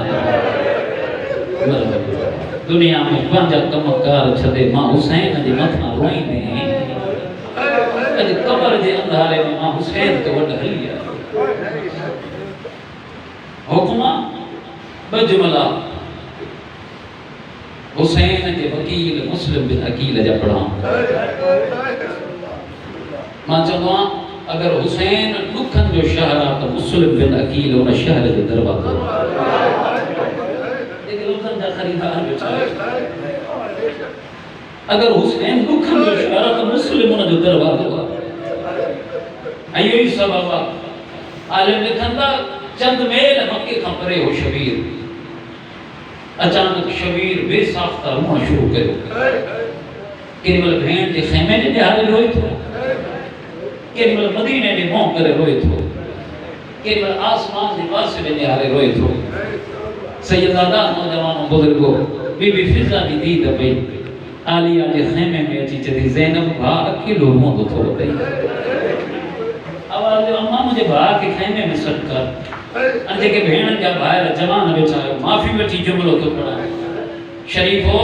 دنیا میں پانجا کمکار چھڑے ماں حسین جی متھا روئی میں اج قبر جی اندھارے میں ماں حسین تو وڈ ہلیا حکمہ بجملہ حسین کے وکیل مسلم بن عقیل جا پڑھا ماں چاہتا اگر حسین لکھن جو شہر آتا مسلم بن عقیل انہا شہر جو دربا کرو لیکن لکھن جا خریدار جو چاہے اگر حسین لکھن جو شہر آتا مسلم انہا جو دربا کرو ایو ہی سبب عالم لکھن دا چند میل مکے کھپرے ہو شبیر اچانک شبیر بے ساختہ روح شروع کرو کیریمل بھین کے خیمے نے دہارے روئے تھو کیریمل مدینے نے مون کرے روئے تھو کیریمل آسمان نے واسے نے دہارے روئے تھو سیدادہ نوجوانوں بزرگوں بی بی فضا دی دید بھئی آلیہ جے خیمے میں اچھی چلی زینب بھا اکیلو روح تو تھو بھئی آواز اماں مجھے بھا کے خیمے میں سٹ کر انجھے کے بھیڑن کیا باہر جوان بیچارے معافی بیٹھی جملو تو پڑا شریف ہو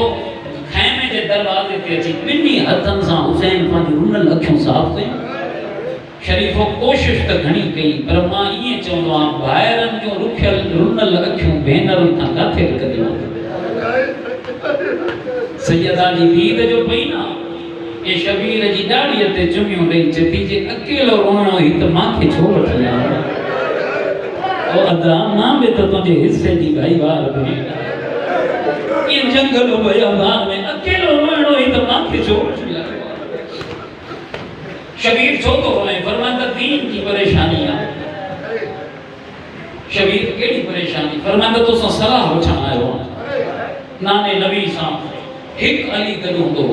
خیمے جے دروازے تے اچھی منی حتن سا حسین پانی رنل اکھیوں صاف کہیں شریف ہو کوشش تا گھنی کئی پر ماں یہ چاہوں آپ باہرن جو رکھل رنل اکھیوں بینر انتا کاتھے رکھ دیوں سیدہ جی دید جو پہینا یہ شبیر جی ڈاڑیتے چمیوں رہی چتی جے اکیلو رونا ہی تو ماں کے چھوڑ لیا اور ادام نام بے تو تجھے حصے دی بھائی بار بھی یہ جنگل و بیابان میں اکیلو رونا ہی تو ماں کے چھوڑ لیا شبیر چھوٹو ہوئے فرماتا دین کی پریشانیاں شبیر کیڑی پریشانی فرماتا تو سا صلاح بچھانا ہے وہ نانے نبی سام ایک علی کروں دو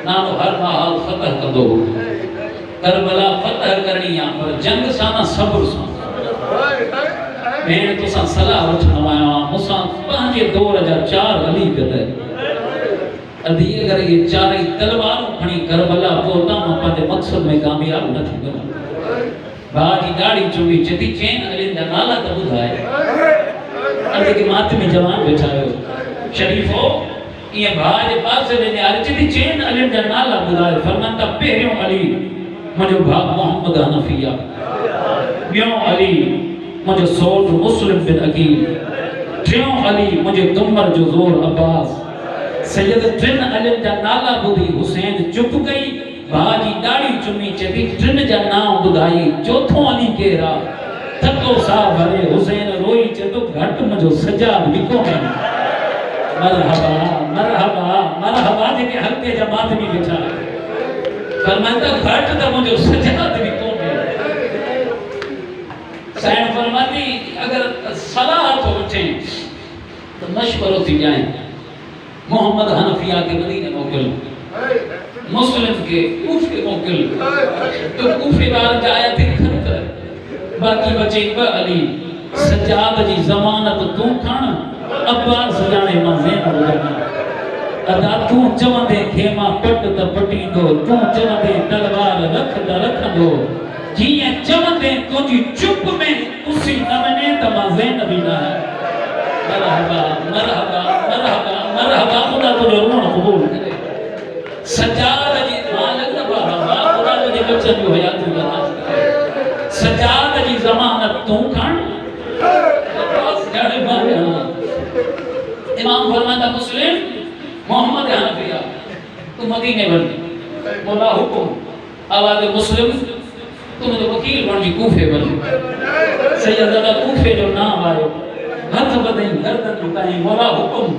نانو ہر محال فتح کر دو کربلا فتح کرنیاں پر جنگ سانا صبر سانا میں نے تو سان صلاح بچھانا ہے مسان پانچے دور جا چار علی کرتے ادھی اگر یہ چاری تلواروں کھنی کربلا پوتا ماں پاتے مقصد میں کامیاب نہ تھی بنا باجی داڑی چوئی چتی چین علی دا نالا تا بدھائے اندھے کے ماتمی جوان بچھائے ہو شریف ہو یہ بھاج پاس سے لینے آرے چتی چین علی دا نالا بدھائے فرمانتا پہریوں علی مجھو بھاگ محمد حنفیہ بیوں علی مجھے سوٹ مسلم بن عقیل ٹھیوں علی مجھے کمر جو زور عباس سید ٹرن علم جا نالا بدھی حسین چپ گئی بھاجی داڑی چمی چبی ٹرن جا نام بدھائی چوتھوں علی کہرا تھکو صاحب ہرے حسین روئی چدو گھٹ مجھو سجاد بکو میں مرحبا مرحبا مرحبا جے کے حلقے جماعت بھی بچھا فرمائتا گھٹ تا مجھو سجاد بکو میں سین فرماتی اگر صلاح تو اٹھیں تو مشورہ تھی جائیں محمد حنفیہ کے مدینہ موکل مسلم کے کوفے موکل تو کوفے بار جایا تھی کھر باقی بچے با علی سجاد جی زمانت تو کھانا عباس جانے ماں زین ہو جانا ادا تو چون دے کھیما پٹ تا پٹی دو تو چون دے تلوار رکھ دا رکھ دو جیئے چون دے تجھی چپ میں اسی نمنے تا ماں زین بھی نہ ہے مرحبا مرحبا مرحبا مرحبا خدا تجھے روح قبول کرے سجاد جی مالک نبا خدا تجھے بچن جو حیات اللہ سجاد جی زمانت تو کھان عباس جانے مارے امام فرماتا مسلم محمد حنفیہ تو مدینے بن مولا حکم آواز مسلم تم جو وکیل بن جی کوفے بن سیدہ کوفے جو نام آئے ہاتھ بدائیں گردن جھکائیں مولا حکم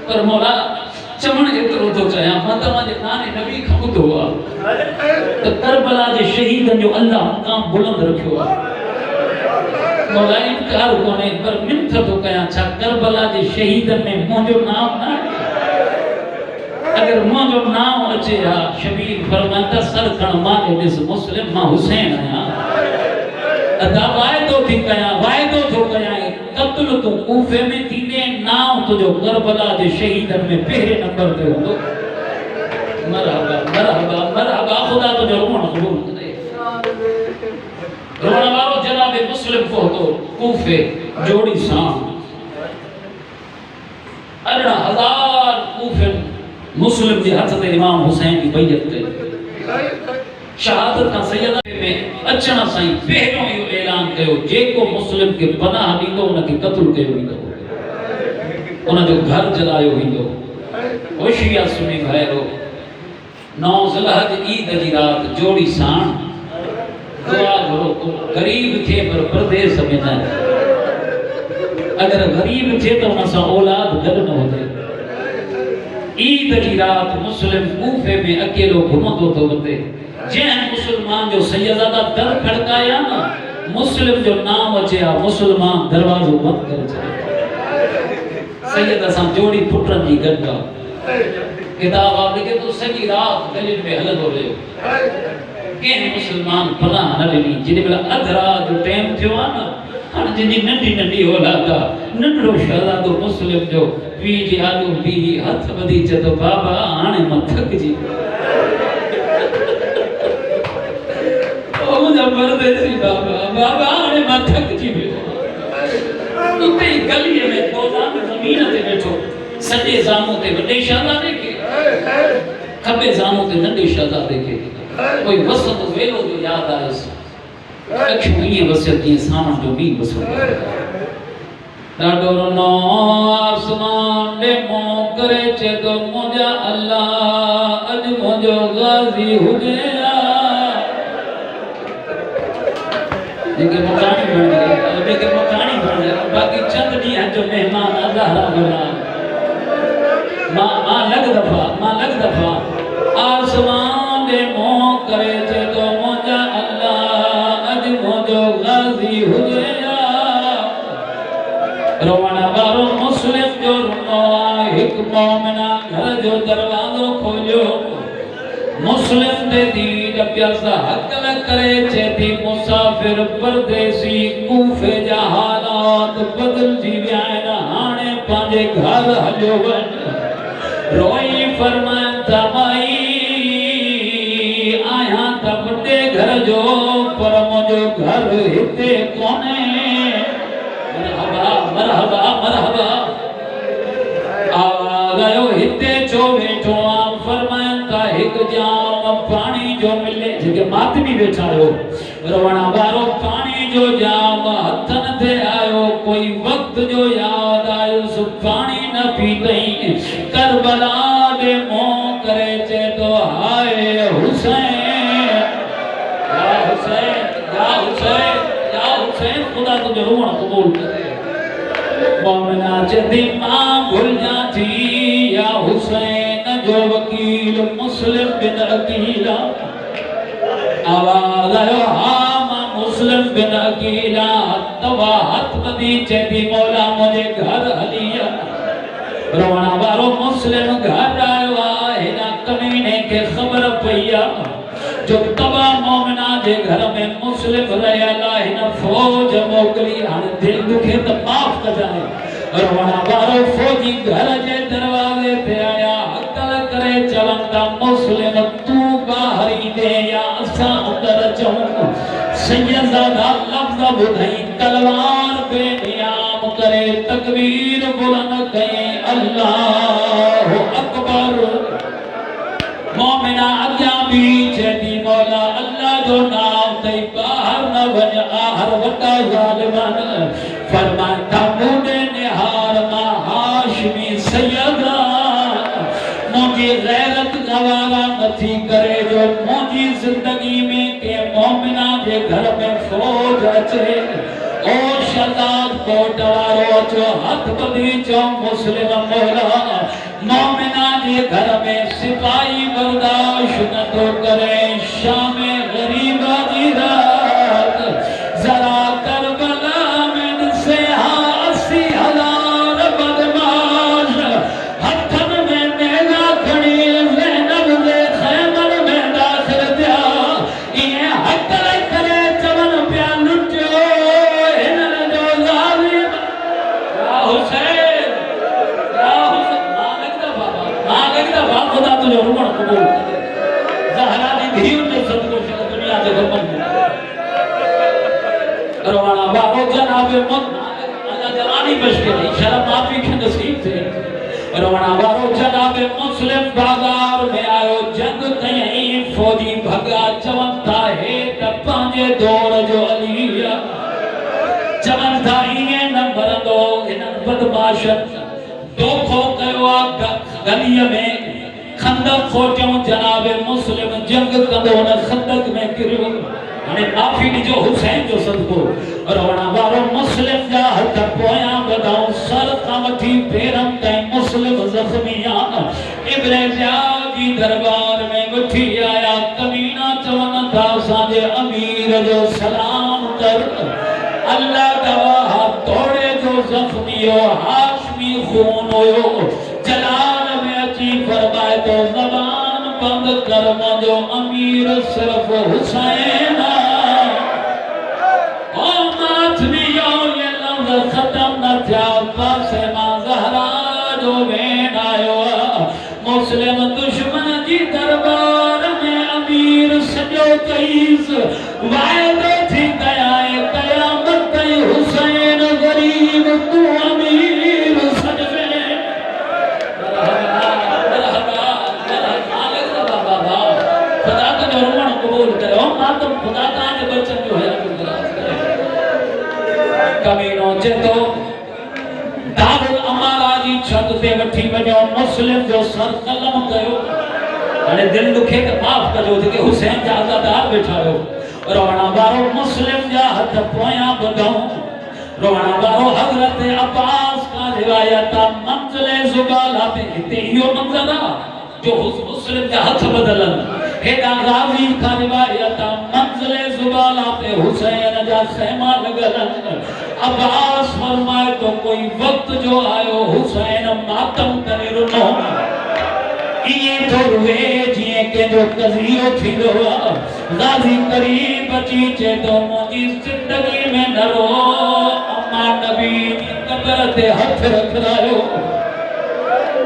پر مولا چمن اترو تو چاہیاں مطمع جے نانے نبی خود ہوا تو کربلا جے شہیدن جو اللہ مقام بلند رکھو مولا انکار کونے پر منت تو کہاں چھا کربلا جے شہیدن میں مونجو نام نہ اگر مونجو نام اچھے ہا شبیر فرمانتا سر کھن مانے جس مسلم ماں حسین آیا ادا وائدو تھی کہاں وائدو تو کہاں قتل تو کوفے میں تینے نام تو جو کربلا جے شہیدن میں پہرے نمبر پہ ہو مرحبا مرحبا مرحبا خدا تو جو رونا قبول کرے رونا بارو جناب مسلم کو تو کوفے جوڑی سام 18,000 کوفے مسلم جی حضرت امام حسین کی بیعت تے شہادت کا سیدہ میں اچھنا سائیں پہلوں ہی اعلان کہو جے کو مسلم کے پناہ دی تو انہاں کی قتل کہو ہی دو انہاں جو گھر جلائے ہوئی دو وشیہ سنی بھائرو 9 ذوالحج عید جی رات جوڑی سان دعا کرو غریب تھے پر پردیس میں نہ اگر غریب تھے تو انہاں سا اولاد گھر نہ ہوتے عید جی رات مسلم کوفے میں اکیلو گھومتو تو بتے جہن مسلمان جو سیدہ در کھڑکایا نا مسلم جو نام اچھا مسلمان دروازو بند کر چاہے سیدہ سام جوڑی پٹرن جی گھڑکا کتاب آپ لکھے تو سجی رات گلن میں حلد ہو رہے ہو کہ مسلمان پناہ نہ لینی جنہیں بلا ادھرا جو ٹیم تھیو آنا ہر جنہی ننڈی ننڈی ہو لاتا ننڈو شہدادو مسلم جو پی جی آلو بھی ہاتھ بدی چتو بابا آنے متھک جی مجھے پردیسی بابا بابا آنے متھک جی بیٹھو اتے گلیے میں دوزان زمین تے بیٹھو سجے زاموں تے وڈے شہزادے کے کھبے زاموں تے ننڈے شہزادے کے کوئی وسط ویلو جو یاد آئے سے اکھوں یہ وسط یہ سامان جو بھی وسط ڈاڈور نو آسمان دے موں کرے چھے تو مجھا اللہ اج مجھو غازی ہو گیا لیکن مکانی بن گیا لیکن مکانی بن گیا باقی چند نہیں ہے جو مہمان ازہرہ بنا ماں لگ دفعہ آسمان دے موں کرے چھے تو مجھا اللہ اج مجھو غازی ہو گیا روانہ بارو مسلم جو رنوا ایک مومنہ گھر جو دروازو کھولیو مسلم دے دید پیاسا حق کرے چیتی مسافر پردیسی کوفے جا حالات بدل جی بیائن آنے پانجے گھر حلیو بن روئی فرمائن تمائی آیاں تپتے گھر جو پر مجھو گھر ہتے کونے مرحبا مرحبا آگئیو ہتے چو بیٹھو آم فرمائن تا ایک جام پانی جو ملے جگہ مات بھی بیٹھا ہو روانہ بارو پانی جو جام ہتھن تھے آئیو کوئی وقت جو یاد آئیو سو پانی نہ پیتیں کربلا دے موں کرے چے تو ہائے حسین یا حسین یا حسین یا حسین خدا تجھے روح قبول کرے مومنہ چہتی ماں بھول جاتی یا حسین جو وکیل مسلم بن عقیلہ آواز آئیو ہاں مسلم بن عقیلہ توا ہاتھ بدی چہتی مولا مجھے گھر حلیہ روانہ بارو مسلم گھر آئیو آہنا کمینے کے خبر پیا جو تبا مومنہ جے گھر میں مسلم رہے اللہ نہ فوج موکلی ہن دل دکھے تو معاف کر جائے روانہ بارو فوجی گھر جے دروازے پہ آیا حقل کرے چلندا مسلم تو باہری دے یا اسا اندر چون سیدہ لفظ بدھائی تلوار پہ نیام کرے تکبیر بلند کہیں اللہ اکبر مومنہ اگیا بیچے دی مولا اللہ جو نام تی باہر نہ بن آہر وٹا ظالمان فرمانتا مودے نہار ما ہاش سیدہ مجھے غیرت گوارا نتھی کرے جو مجھے زندگی میں کہ مومنہ کے گھر میں فوج اچھے او شداد کوٹوارو جو ہاتھ بدی جو مسلم مولا مومنہ کے گھر میں سپاہی برداشت نہ تو کرے شام غریبہ دی رات ذرا کربلا میں سے 80,000 بدماش ہتھن میں نیزہ کھڑی زینب دے خیمر میں داخل دیا انہیں حق لے کرے چون پیا لٹو انہیں جو ظالم یا حسین مالک دا بابا خدا تجھے رومن قبول کرے زہرا دی دھیوں نے صدقوں سے دنیا کے گھمن میں روانا بابو جناب اللہ جوانی بچ کے نہیں شرم معافی کے نصیب تھے روانا بابو جناب مسلم بازار میں آئو جنگ کہیں فوجی بھگا چونتا ہے تپانجے دور جو علیہ چونتا ہی نمبر دو انن بدماشت دو کھو کہوا گلیہ میں خندق کھوٹیوں جناب مسلم جنگ کندون خندق میں گریو انہیں معافی دی جو حسین جو صدقو رونا بارو مسلم جا ہتا پویاں بداؤں سر قامتی پیرم تائیں مسلم زخمیان ابن زیادی دربار میں گٹھی آیا کمینہ چون تھا سانجے امیر جو سلام کر اللہ گواہ توڑے جو زخمیو ہاشمی خون ہوئو جلال میں اچھی فرمائے تو زبان بند کر جو امیر صرف حسین او ماتمیو یہ لفظ ختم نہ تھیا پاس ماں زہرا جو بین آئیو مسلم دشمن جی دربار میں امیر سجو کئیس وعدہ تھی قیائے قیامت تی حسین غریب تو امیر سجوے خدا تو جو رومن قبول کرے ہم ماتم خدا تانے بچن جو ہے کمینوں جتو دار الامارا جی چھت تے وٹھی وجو مسلم جو سر قلم کہو انہیں دل لکھے کہ معاف کرو کہ حسین جا آزادار بیٹھا ہو رونا بارو مسلم جا ہتھ پویاں بداؤں رونا بارو حضرت عباس کا روایتا منزل زبالہ پہ ہتے ہیو منظرہ جو مسلم جا ہتھ بدلن ہیڈا غازی کا روایتا منزل زبالہ پہ حسین جا خیمہ لگلن عباس فرمائے تو کوئی وقت جو آئے حسین ماتم کرے رنو یہ تو روے جیے کہ جو قضیو تھی دو غازی قریب چیچے تو مجھے زندگی میں نہ رو اما نبی قبرت ہتھ رکھ رہے ہو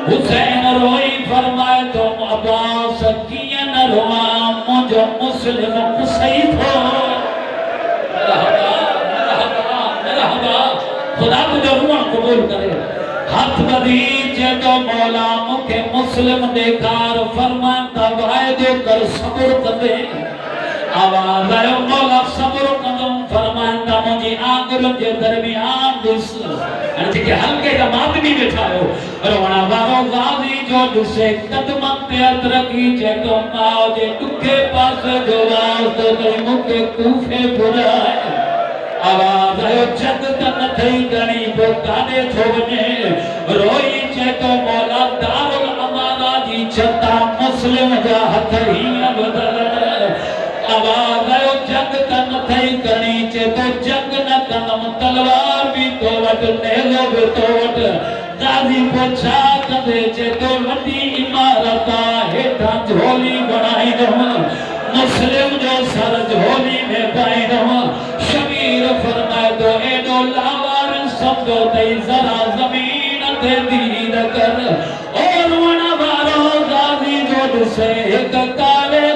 حسین روئی فرمائے تو عباس کیا نہ روا مجھے مسلم قصید ہو خدا تجھے روح قبول کرے ہاتھ بدیجے تو مولا مکے مسلم دیکھار فرمانتا وعدے کر صبر کدے آواز آئے مولا صبر کدم فرمانتا مجھے آنگل کے درمیان دس انتی کہ ہلکے کا مادمی بیٹھا ہو رونا بارو غازی جو دسے قدمت تے اترکی چے تو ماؤ جے دکھے پاس جو واسطے تے مکے کوفے برائے آواز آئے جگ تن تھئی گنی بکانے چھوڑنے روئی چے تو مولا دار الامارا جی چھتا مسلم جا ہتھڑیاں بدل آواز آئے جگ تن تھئی گنی چے تو جگ نہ کنم تلوار بھی تو وٹ نیلو بھی تو وٹ غازی پوچھا کدے چے تو وٹی عمارتا ہیٹھا جھولی بنائی رہا مسلم جو سر جھولی میں بائی رہا شبیر فرمائے تو ایڈو لاوار سمجھو تی ذرا زمین تے دید کر اور ونا بارو غازی جو سے ایک کالے